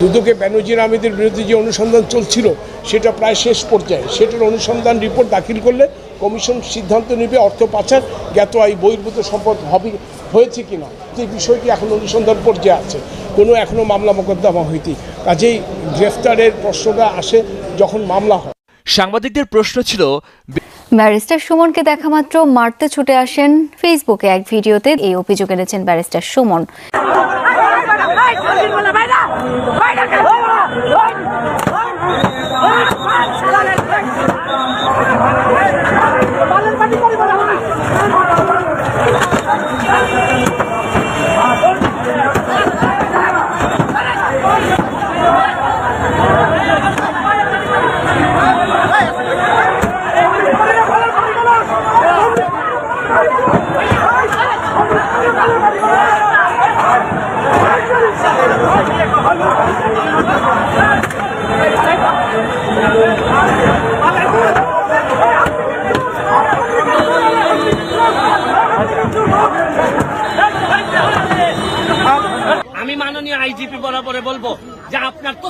দুদকে বেনজির আহমেদের বিরুদ্ধে যে অনুসন্ধান চলছিল সেটা প্রায় শেষ পর্যায়ে। সেটার অনুসন্ধান রিপোর্ট দাখিল করলে কমিশন সিদ্ধান্ত নেবে অর্থ পাচার জ্ঞাত আয় বহির্ভূত সম্পদ হয়েছে কিনা। যে বিষয়টি এখন অনুসন্ধান পর্যায়ে আছে, কোনো এখনও মামলা মোকদ্দমা হয়নি। কাজেই গ্রেফতারের প্রশ্নটা আসে যখন মামলা হয়। সাংবাদিকদের প্রশ্ন ছিল, ব্যারিস্টার সুমনকে দেখামাত্র মারতে ছুটে আসেন ফেসবুকে এক ভিডিওতে। এই অভিযোগ এনেছেন ব্যারিস্টার সুমন। আমি মাননীয় আইজিপি বরাবরে বলবো যে আপনার তো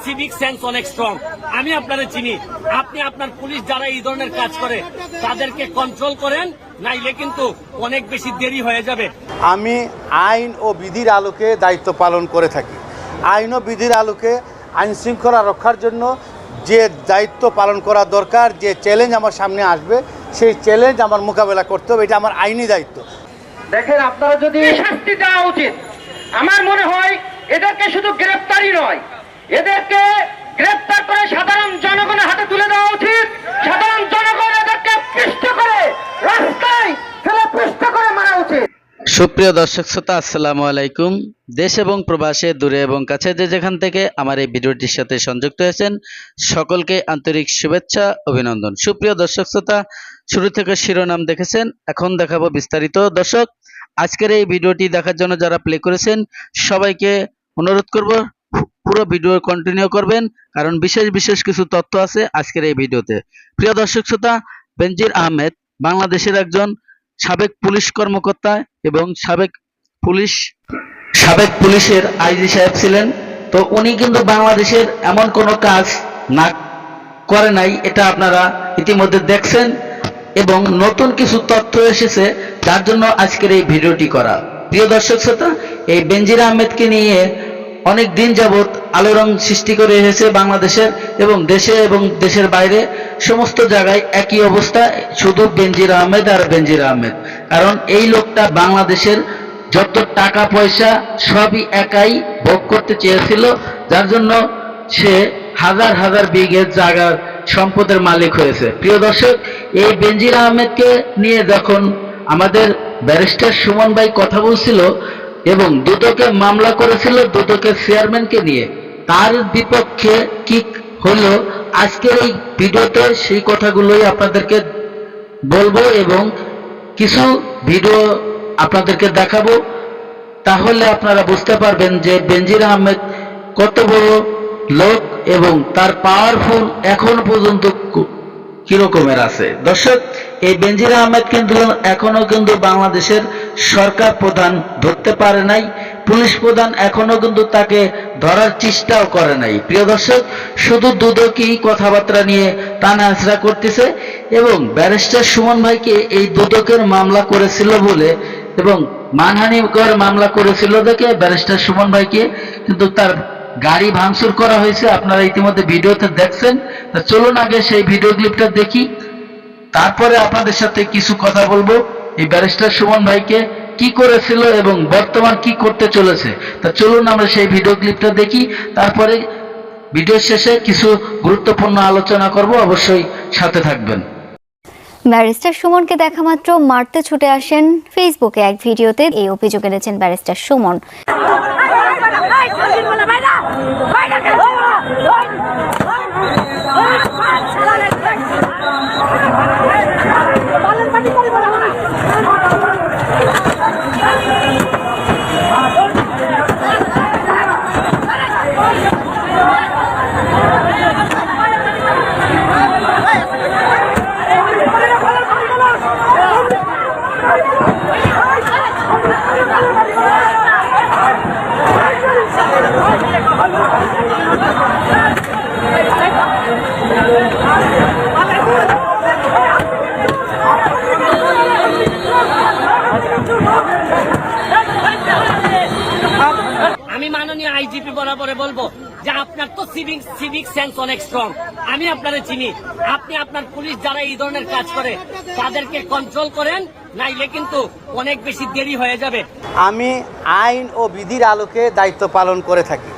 সিভিক সেন্স অনেক স্ট্রং, আমি আপনারে চিনি। আপনি আপনার পুলিশ যারা এই ধরনের কাজ করে তাদেরকে কন্ট্রোল করেন, নাইলে কিন্তু অনেক বেশি দেরি হয়ে যাবে। আমি আইন ও বিধির আলোকে দায়িত্ব পালন করে থাকি। আইন ও বিধির আলোকে আইন শৃঙ্খলা রক্ষার জন্য যে দায়িত্ব পালন করা দরকার, যে চ্যালেঞ্জ আমার সামনে আসবে সেই চ্যালেঞ্জ আমার মোকাবেলা করতে হবে, এটা আমার আইনি দায়িত্ব। দেখেন, আপনারা যদি শাস্তি দেওয়া উচিত, আমার মনে হয় এদেরকে শুধু গ্রেফতারই নয়, এদেরকে গ্রেফতার করে সাধারণ জনগণের হাতে তুলে দেওয়া উচিত। সাধারণ জনগণ এদেরকে পিষ্ট করে রাস্তায় ফেলে পিষ্ট করে মারা উচিত। সুপ্রিয় দর্শক শ্রোতা, আসসালামু আলাইকুম। দেশ এবং প্রবাসে, দূরে এবং কাছে যে যেখান থেকে আমার এই ভিডিওটির সাথে সংযুক্ত হয়েছেন সকলকে আন্তরিক শুভেচ্ছা, অভিনন্দন। সুপ্রিয় দর্শক শ্রোতা, শুরু থেকে শিরোনাম দেখেছেন, এখন দেখাবো বিস্তারিত। দর্শক, আজকের এই ভিডিওটি দেখার জন্য যারা প্লে করেছেন সবাইকে অনুরোধ করব পুরো ভিডিও কন্টিনিউ করবেন, কারণ বিশেষ কিছু তথ্য আছে আজকের এই ভিডিওতে। প্রিয় দর্শক শ্রোতা, বেনজির আহমেদ বাংলাদেশের একজন সাবেক পুলিশ কর্মকর্তা এবং সাবেক পুলিশের আইজি সাহেব ছিলেন। তো উনি কিন্তু বাংলাদেশের এমন কোনো কাজ না করে নাই, এটা আপনারা ইতিমধ্যে দেখছেন, এবং নতুন কিছু তথ্য এসেছে যার জন্য আজকের এই ভিডিওটি করা। প্রিয় দর্শক শ্রোতা, এই বেনজির আহমেদকে নিয়ে অনেক দিন যাবৎ আলোড়ন সৃষ্টি করে এসেছে বাংলাদেশের, এবং দেশে এবং দেশের বাইরে সমস্ত জায়গায় একই অবস্থা, শুধু বেনজির আহমেদ আর বেনজির আহমেদ। কারণ এই লোকটা বাংলাদেশের যত টাকা পয়সা সবই একাই ভোগ করতে চেয়েছিল, যার জন্য সে হাজার হাজার বিঘে জায়গার সম্পদের মালিক হয়েছে। প্রিয় দর্শক, এই বেনজির আহমেদকে নিয়ে যখন আমাদের ব্যারিস্টার সুমন ভাই কথা বলছিল এবং দুদকে মামলা করেছিল দুদকের চেয়ারম্যানকে নিয়ে, তার বিপক্ষে কি হলো আজকের এই ভিডিওতে সেই কথাগুলোই আপনাদেরকে বলবো এবং কিছু ভিডিও আপনাদেরকে দেখাবো। তাহলে আপনারা বুঝতে পারবেন যে বেনজির আহমেদ কত বড় লোক এবং তার পাওয়ারফুল এখন পর্যন্ত কিরকমের আছে। দর্শক, এই বেনজির আহমেদ কিন্তু এখনো কিন্তু বাংলাদেশের সরকার প্রধান ধরতে পারে নাই, পুলিশ প্রধান এখনো কিন্তু তাকে ধরার চেষ্টাও করে নাই। প্রিয় দর্শক, শুধু দুদকই কথাবার্তা নিয়ে টানা আঁচড়া করতেছে, এবং ব্যারিস্টার সুমন ভাইকে এই দুদকের মামলা করেছিল বলে এবং মানহানিকর মামলা করেছিল দেখে ব্যারিস্টার সুমন ভাইকে কিন্তু তার গাড়ি ভাঙচুর করা হয়েছে। আপনারা ইতিমধ্যে ভিডিওতে দেখছেন। তা চলুন আগে সেই ভিডিও ক্লিপটা দেখি, তারপরে আপনাদের সাথে কিছু কথা বলবো এই ব্যারিস্টার সুমন ভাইকে কি করেছিল এবং বর্তমান কি করতে চলেছে। তা চলুন আমরা সেই ভিডিও ক্লিপটা দেখি, তারপরে ভিডিও শেষে কিছু গুরুত্বপূর্ণ আলোচনা করব, অবশ্যই সাথে থাকবেন। ব্যারিস্টার সুমনকে দেখামাত্র মারতে ছুটে আসেন ফেসবুকে এক ভিডিওতে। এই অভিযোগ এনেছেন ব্যারিস্টার সুমন। বরাবরে বলবো যে আপনার তো সিভিক সেন্স অনেক স্ট্রং। আমি আপনারা চিনি, আপনি আপনার পুলিশ যারা এই ধরনের কাজ করে তাদেরকে কন্ট্রোল করেন, নাইলে কিন্তু অনেক বেশি দেরি হয়ে যাবে। আমি আইন ও বিধির আলোকে দায়িত্ব পালন করে থাকি।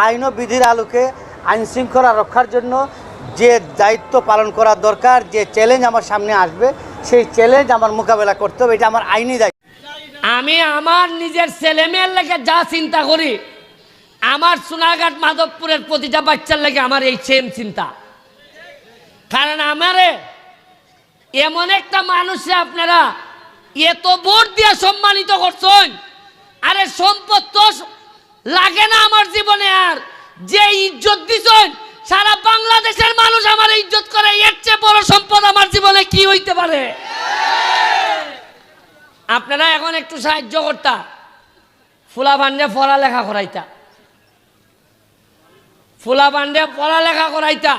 আইন ও বিধির আলোকে আইন শৃঙ্খলা রক্ষার জন্য যে দায়িত্ব পালন করা দরকার, যে চ্যালেঞ্জ আমার সামনে আসবে, সেই চ্যালেঞ্জ আমার মোকাবেলা করতে হবে। এটা আমার আইনি দায়িত্ব। আমি আমার নিজের ছেলে মেয়ের লেগে যা চিন্তা করি, আমার সোনারঘাট মাধবপুরের প্রতিটা বাচ্চার লেগে আমার এই সেম চিন্তা। কারণ আমারে এমন একটা মানুষে আপনারা এত ভোট দিয়ে সম্মানিত করছেন, আরে সম্পদ তো লাগে না আমার জীবনে, আর যে ইজ্জত দিছেন সারা বাংলাদেশের মানুষ আমার ইজ্জত করে, এর চেয়ে বড় সম্পদ আমার জীবনে কি হইতে পারে? আপনারা এখন একটু সাহায্য করতা, ফুলা ভান্ডে পড়ালেখা করাইতা, ফুলা ভান্ডে পড়ালেখা করাইতা।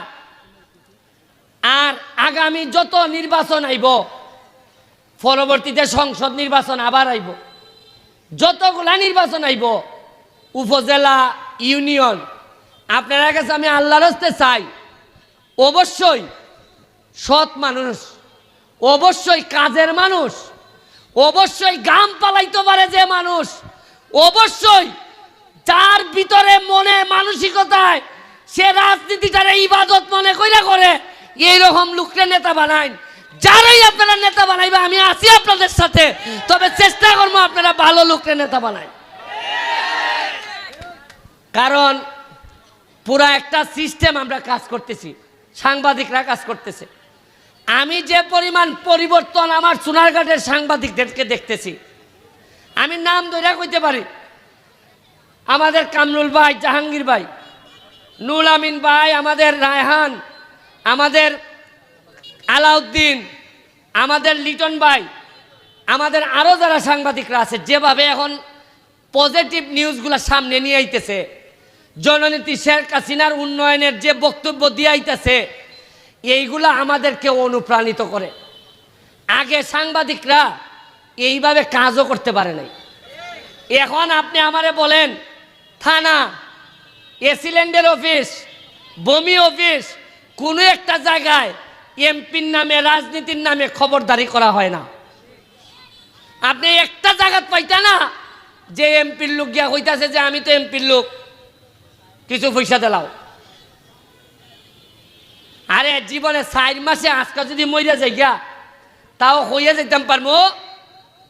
আর আগামী যত নির্বাচন আইব, পরবর্তীতে সংসদ নির্বাচন আবার আইব, যতগুলা নির্বাচন আইব, উপজেলা, ইউনিয়ন, আপনার কাছে আমি আল্লাহর হস্তে চাই, অবশ্যই সৎ মানুষ, অবশ্যই কাজের মানুষ, অবশ্যই গাম পালাইতে পারে যে মানুষ, অবশ্যই যার ভিতরে মনে মানসিকতায় সে রাজনীতিটারে ইবাদত মনে করে এইরকম লোককে নেতা বানায়। যারাই আপনারা নেতা বানাইবে আমি আছি আপনাদের সাথে, তবে চেষ্টা করবো আপনারা ভালো লোককে নেতা বানায়। কারণ পুরা একটা সিস্টেম আমরা কাজ করতেছি, সাংবাদিকরা কাজ করতেছে। আমি যে পরিমাণ পরিবর্তন আমার সোনারঘাটের সাংবাদিকদেরকে দেখতেছি, আমি নাম ধরে কইতে পারি, আমাদের কামরুল ভাই, জাহাঙ্গীর ভাই, নুল আমিন ভাই, আমাদের রায়হান, আমাদের আলাউদ্দিন, আমাদের লিটন ভাই, আমাদের আরও যারা সাংবাদিকরা আছে, যেভাবে এখন পজিটিভ নিউজগুলো সামনে নিয়ে আইতেছে, জননেত্রী শেখ হাসিনার উন্নয়নের যে বক্তব্য দিয়ে আইতেছে, এইগুলা আমাদেরকে অনুপ্রাণিত করে। আগে সাংবাদিকরা এইভাবে কাজও করতে পারে নাই। এখন আপনি আমারে বলেন, থানা, এসিল্যান্ডের অফিস, বমি অফিস, কোনো একটা জায়গায় এমপির নামে, রাজনীতির নামে খবরদারি করা হয় না। আপনি একটা জায়গা পাইতা না যে এমপির লোক গিয়া হইতাছে যে আমি তো এমপির লোক, কিছু পয়সা দিলাও। আরে জীবনে 4 মাসে আজকে যদি মইরা যাই গিয়া, তাও হইয়া যেতাম পারবো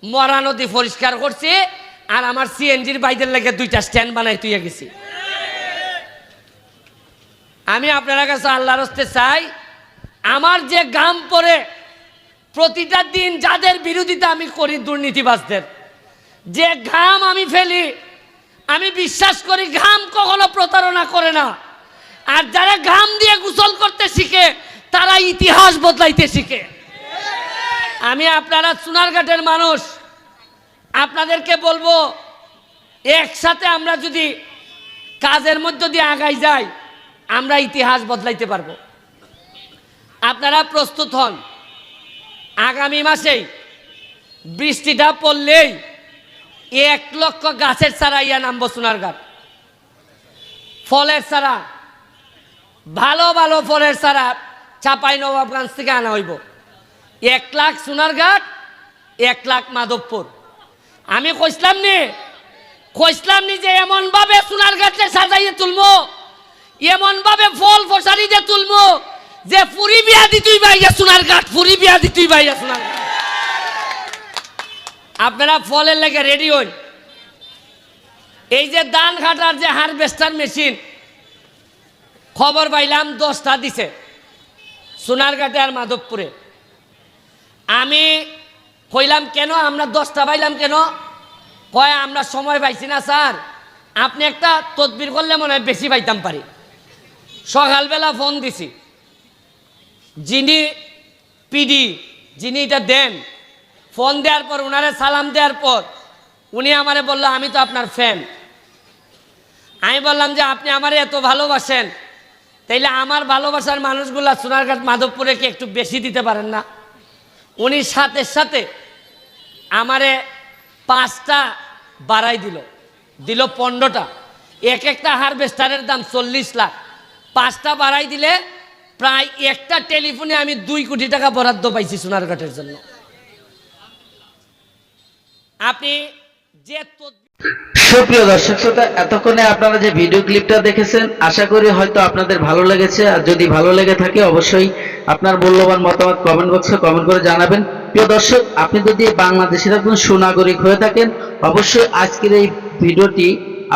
মরা নদী পরিষ্কার করছি, আর আমার সিএনজির বাইদের লেগে 2টা স্ট্যান্ড বানাই তুইয়া গেছি। আমি আপনার কাছে আল্লাহর হস্তে চাই, আমার যে গাম পড়ে প্রতিটা দিন যাদের বিরোধিতা আমি করি, দুর্নীতিবাজদের যে ঘাম আমি ফেলি, আমি বিশ্বাস করি ঘাম কখনো প্রতারণা করে না। আর যারা ঘাম দিয়ে গোসল করতে শিখে তারা ইতিহাস বদলাইতে শিখে। আমি আপনারা সোনারঘাটের মানুষ, আপনাদেরকে বলবো, একসাথে আমরা যদি কাজের মধ্য দিয়ে আগাই যাই, আমরা ইতিহাস বদলাইতে পারবো। আপনারা প্রস্তুত হন, আগামী মাসেই বৃষ্টিটা পড়লেই 1 লক্ষ গাছের চারা ইয়া নামবো সোনারঘাট। ফলের চারা, ভালো ভালো ফলের চারা চাঁপাইনবাবগঞ্জ থেকে আনা হইব। 1 লাখ সোনারঘাট, 1 লাখ মাধবপুর। আমি কইসলাম নি যে এমন ভাবে সোনারঘাটে সাজাইয়ে তুলবো, এমন ভাবে ফল ফসারি দিয়ে তুলবো যে পুরি বিয়া দিতুই ভাইয়া সোনারঘাট, পুরি বিয়া দিতুই ভাইয়া সোনারঘাট। আপনারা ফলের লেগে রেডি হন। এই যে ধান কাটার যে হারভেস্টার মেশিন, খবর পাইলাম 10টা দিছে সোনারঘাটে আর মাধবপুরে। আমি কইলাম কেন আমরা 10টা পাইলাম কেন? কয় আমরা সময় পাইছি না স্যার, আপনি একটা তদবির করলে মনে হয় বেশি পাইতাম পারি। সকালবেলা ফোন দিছি, যিনি পিডি, যিনি এটা দেন, ফোন দেওয়ার পর ওনারে সালাম দেওয়ার পর উনি আমারে বললো আমি তো আপনার ফ্যান। আমি বললাম যে আপনি আমারে এত ভালোবাসেন, তাইলে আমার ভালোবাসার মানুষগুলা সোনারঘাট মাধবপুরে কি একটু বেশি দিতে পারেন না? উনি সাথে সাথে আমারে 5টা বাড়াই দিল 15টা। এক একটা হারভেস্টারের দাম 40 লাখ, 5টা বাড়াই দিলে প্রায় একটা টেলিফোনে আমি 2 কোটি টাকা বরাদ্দ পাইছি সোনারঘাটের জন্য। আপনি যে সুপ্রিয় দর্শক শ্রোতা, এতক্ষণে আপনারা যে ভিডিও ক্লিপটা দেখেছেন আশা করি হয়তো আপনাদের ভালো লেগেছে। আর যদি ভালো লেগে থাকে অবশ্যই আপনার মূল্যবান মতামত কমেন্ট বক্সে কমেন্ট করে জানাবেন। প্রিয় দর্শক, আপনি যদি বাংলাদেশের একজন সুনাগরিক হয়ে থাকেন অবশ্যই আজকের এই ভিডিওটি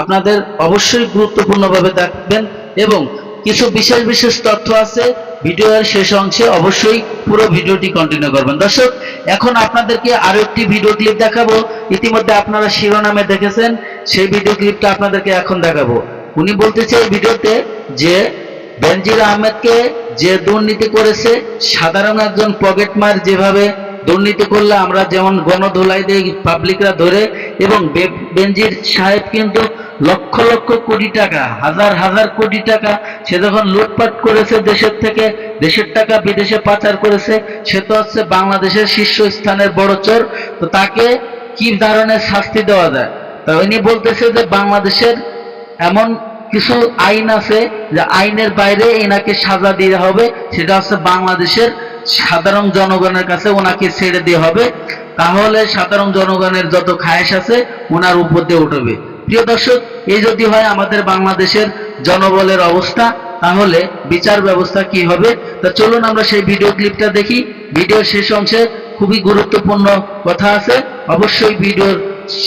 আপনাদের অবশ্যই গুরুত্বপূর্ণভাবে দেখবেন এবং কিছু বিশেষ বিশেষ তথ্য আছে ভিডিওর শেষ অংশে, অবশ্যই পুরো ভিডিওটি কন্টিনিউ করবেন। দর্শক, এখন আপনাদেরকে আরো একটি ভিডিও ক্লিপ দেখাবো। ইতিমধ্যে আপনারা শিরোনামে দেখেছেন, সেই ভিডিও ক্লিপটা আপনাদেরকে এখন দেখাবো। উনি বলতেছে এই ভিডিওতে যে বেনজির আহমেদকে যে দুর্নীতি করেছে, সাধারণ একজন পকেটমার যেভাবে দুর্নীতি করলে আমরা যেমন গণধোলাই দিই পাবলিকরা ধরে, এবং বেনজির সাহেব কিন্তু লক্ষ লক্ষ কোটি টাকা, হাজার হাজার কোটি টাকা সে যখন লুটপাট করেছে দেশের থেকে, দেশের টাকা বিদেশে পাচার করেছে, সে তো হচ্ছে বাংলাদেশের শীর্ষস্থানের বড় চোর। তো তাকে কি ধরনের শাস্তি দেওয়া যায়? তা উনি বলতেছে যে বাংলাদেশের এমন কিছু আইন আছে যে আইনের বাইরে এনাকে সাজা দিয়ে হবে, সেটা হচ্ছে বাংলাদেশের সাধারণ জনগণের কাছে ওনাকে ছেড়ে দিয়ে হবে, তাহলে সাধারণ জনগণের যত খায়েশ আছে ওনার উপর দিয়ে উঠবে। প্রিয় দর্শক, এই যদি হয় আমাদের বাংলাদেশের জনবলের অবস্থা, তাহলে বিচার ব্যবস্থা কি হবে? তা চলুন আমরা সেই ভিডিও ক্লিপটা দেখি। ভিডিওর শেষ অংশে খুবই গুরুত্বপূর্ণ কথা আছে, অবশ্যই ভিডিওর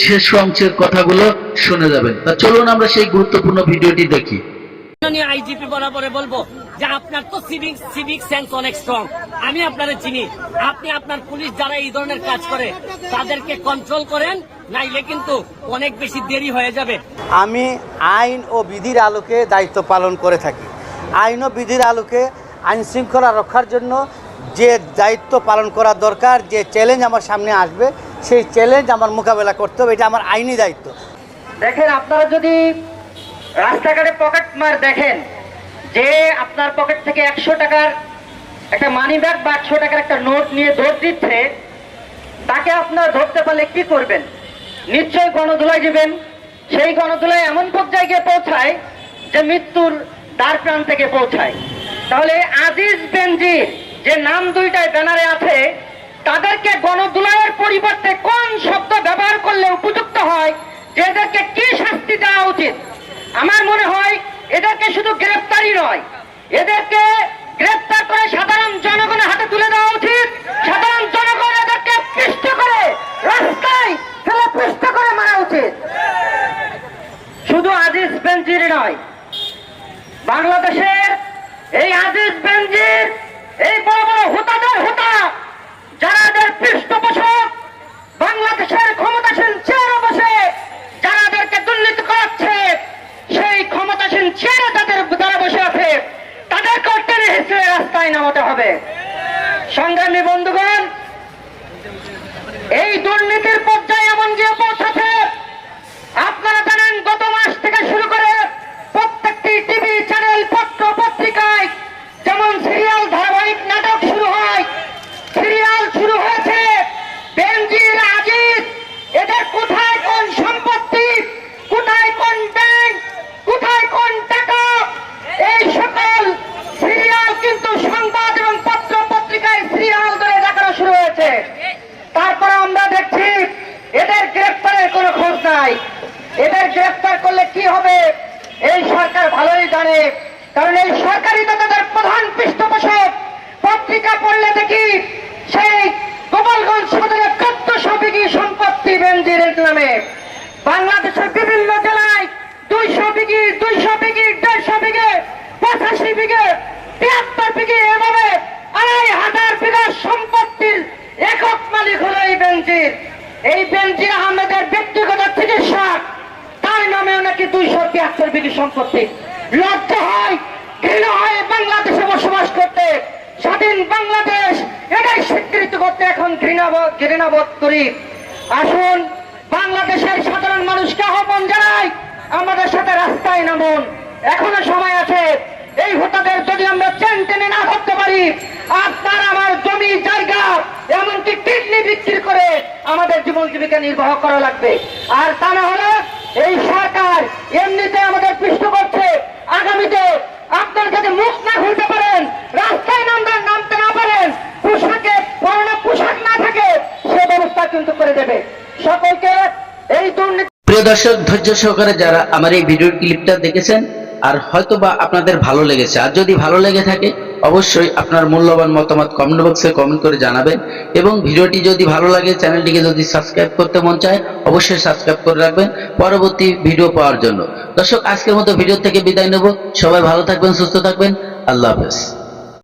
শেষ অংশের কথাগুলো শুনে যাবেন। তা চলুন আমরা সেই গুরুত্বপূর্ণ ভিডিওটি দেখি। আইজিপি বরাবরে বলবো যে আপনার তো সিভিক সেন্স অনেক স্ট্রং, আমি আপনারে চিনি। আপনি আপনার পুলিশ যারা এই ধরনের কাজ করে তাদেরকে কন্ট্রোল করেন, নাইলে কিন্তু অনেক বেশি দেরি হয়ে যাবে। আমি আইন ও বিধির আলোকে দায়িত্ব পালন করে থাকি। আইন ও বিধির আলোকে আইন শৃঙ্খলা রক্ষার জন্য যে দায়িত্ব পালন করা দরকার, যে চ্যালেঞ্জ আমার সামনে আসবে সেই চ্যালেঞ্জ আমার মোকাবেলা করতে হবে, এটা আমার আইনি দায়িত্ব। দেখেন, আপনারা যদি রাস্তাঘাটে পকেট মার দেখেন যে আপনার পকেট থেকে 100 টাকার একটা মানি ব্যাগ বা 100 টাকার একটা নোট নিয়ে দৌড় দিচ্ছে, তাকে আপনারা ধরতে পারলে কি করবেন? নিশ্চয়ই গণধোলাই দিবেন। সেই গণধোলাই এমন পর্যায়ে গিয়ে পৌঁছায় যে মৃত্যুর দ্বার প্রান্তে পৌঁছায়। তাহলে আজিজ বেনজির যে নাম দুইটায় ব্যানারে আছে, তাদেরকে গণধোলাইয়ের পরিবর্তে কোন শব্দ ব্যবহার করলে উপযুক্ত হয়, যে এদেরকে কি শাস্তি দেওয়া উচিত? আমার মনে হয় এদেরকে শুধু গ্রেফতারি নয়, এদেরকে গ্রেফতার করে সাধারণ জনগণের হাতে তুলে দেওয়া উচিত। সাধারণ জনগণ এদেরকে পিষ্ট করে রাস্তায় ফেলে পিষ্ট করে মারা উচিত। শুধু আজিজ বেনজির নয়, বাংলাদেশের এই আজিজ বেনজির, এই বড় বড় হুতাদের হুতা যারা এদের পৃষ্ঠপোষক, বাংলাদেশের ক্ষমতাসীন চেয়ারে বসে যারা এদেরকে দুর্নীতি করাচ্ছে, সেই ক্ষমতাসীন চেয়ারে তাদের যারা বসে আছে তাদেরকে টেনে হিসেবে রাস্তায় নামাতে হবে। সংগ্রামী বন্ধুগণ, এই দুর্নীতির পর্যায়ে এমন যে পৌঁছাছে, আপনারা জানেন গত মাস থেকে শুরু করে প্রত্যেকটি টিভি চ্যানেল, পত্র পত্রিকায় যেমন সিরিয়াল ধারাবাহিক নাটক শুরু হয়, সিরিয়াল শুরু হয়েছে বেনজির, আজিজ, এদের কোথায় কোন সম্পত্তি, কোথায় কোন ব্যাংক, কোথায় কোন টাকা, এই সকল সিরিয়াল কিন্তু সংবাদ এবং পত্র পত্রিকায় সিরিয়াল ধরে দেখানো শুরু হয়েছে। তারপরে আমরা দেখছি এদের গ্রেফতারের কোনো খোঁজ নাই। এদের গ্রেফতার করলে কি হবে এই সরকার ভালোই জানে, কারণ এই সরকারই তো তাদের প্রধান পৃষ্ঠপোষক। পত্রিকা পড়লে দেখি সেই গোপালগঞ্জ সদরে 1400 বিঘি সম্পত্তি বেনজিরের নামে, বাংলাদেশের বিভিন্ন জেলায় 200 বিঘি, 200 বিঘি, 150 বিঘে, 85 বিঘে, 73 বিঘি, এভাবে 2500 বিঘা সম্পত্তির একক মালিক হলো এই বেনজির। এই বেনজির আহমেদের ব্যক্তিগত চিকিৎসক, তার নামেও নাকি 273 বিঘি সম্পত্তি। লজ্জা হয়, ঘৃণা হয় বাংলাদেশে বসবাস করতে। স্বাধীন বাংলাদেশ এটাই স্বীকৃতি করতে এখন ঘৃণাবোধ করি। আসুন বাংলাদেশের সাধারণ মানুষকে আহ্বান জানাই, আমাদের সাথে রাস্তায় নামুন, এখনো সময় আছে। এই হোতাদের যদি আমরা চেন টেনে না ধরতে পারি, আপনার আমার জমি জায়গা এমনকি কিডনি বিক্রি করে আমাদের জীবন জীবিকা নির্বাহ করা লাগবে। আর তা না হলে এই সরকার এমনিতে আমাদের থাকবে। সকলকে এই দুর্নীতি। প্রিয় দর্শক, ধৈর্য সহকারে যারা আমার এই ভিডিও ক্লিপটা দেখেছেন, আর হয়তোবা আপনাদের ভালো লেগেছে, আর যদি ভালো লেগে থাকে অবশ্যই আপনার মূল্যবান মতামত কমেন্ট বক্সে কমেন্ট করে জানাবেন। এবং ভিডিওটি যদি ভালো লাগে, চ্যানেলটিকে যদি সাবস্ক্রাইব করতে মন চায় অবশ্যই সাবস্ক্রাইব করে রাখবেন পরবর্তী ভিডিও পাওয়ার জন্য। দর্শক, আজকের মতো ভিডিও থেকে বিদায় নেব। সবাই ভালো থাকবেন, সুস্থ থাকবেন। আল্লাহ হাফেজ।